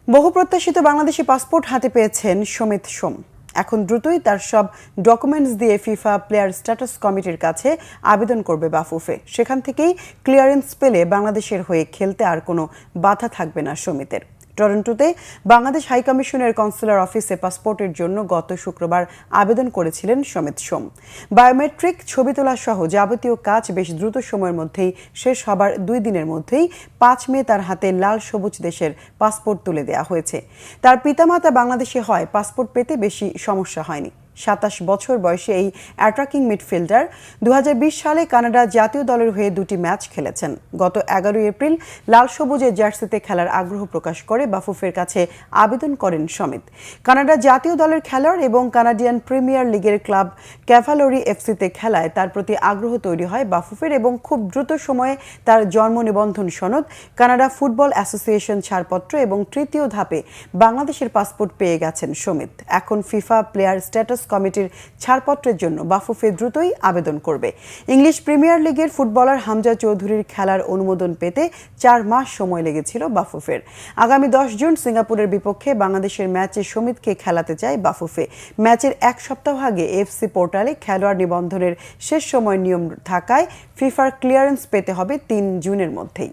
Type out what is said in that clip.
বহুপ্রত্যাশিত Bangladeshi passport হাতে পেয়েছেন সমিত সোম। এখন দ্রুতই তার সব ডকুমেন্টস দিয়ে ফিফা প্লেয়ার স্ট্যাটাস কমিটির কাছে আবেদন করবে বাফুফে। সেখান থেকেই ক্লিয়ারেন্স পেলে বাংলাদেশের হয়ে খেলতে আর কোনো বাধা থাকবে না সমিতের। টরন্টোতে বাংলাদেশ হাইকমিশনের কনসুলার অফিসে পাসপোর্টের জন্য গত শুক্রবার আবেদন করেছিলেন সমিত সোম। বায়োমেট্রিক, ছবি তোলা সহ যাবতীয় কাজ বেশ দ্রুত সময়ের মধ্যেই শেষ হবার 2 দিনের মধ্যেই 5 মে তার হাতে লাল সবুজ দেশের পাসপোর্ট তুলে দেওয়া হয়েছে। তার পিতামাতা বাংলাদেশে হয় পাসপোর্ট পেতে বেশি সমস্যা হয়নি। 27 বছর বয়সী এই অ্যাটাকিং মিডফিল্ডার 2020 সালে কানাডা জাতীয় দলের হয়ে 2টি ম্যাচ খেলেছেন। গত 11 এপ্রিল লাল সবুজের জার্সিতে খেলার আগ্রহ প্রকাশ করে বাফুফের কাছে আবেদন করেন সমিত। কানাডা জাতীয় দলের খেলোয়াড় এবং কানাডিয়ান প্রিমিয়ার লিগের ক্লাব ক্যাভালরি এফসিতে খেলায় তার প্রতি আগ্রহ তৈরি হয় বাফুফের এবং খুব দ্রুত সময়ে তার জন্ম নিবন্ধন সনদ, কানাডা ফুটবল অ্যাসোসিয়েশন ছাড়পত্র এবং তৃতীয় ধাপে বাংলাদেশের পাসপোর্ট পেয়ে গেছেন সমিত। এখন ফিফা প্লেয়ার স্ট্যাটাস কমিটির ছাড়পত্রের জন্য বাফুফে দ্রুতই আবেদন করবে। ইংলিশ প্রিমিয়ার লিগের ফুটবলার হামজা চৌধুরীর খেলার অনুমোদন পেতে 4 মাস সময় লেগেছিল বাফুফের। আগামী 10 জুন সিঙ্গাপুরের বিপক্ষে বাংলাদেশের ম্যাচে সমিতকে খেলাতে চায় বাফুফে। ম্যাচের 1 সপ্তাহ আগে এফসি পোর্টালে খেলোয়াড় নিবন্ধনের শেষ সময় নিয়ম থাকায় ফিফার ক্লিয়ারেন্স পেতে হবে 3 জুনের মধ্যেই।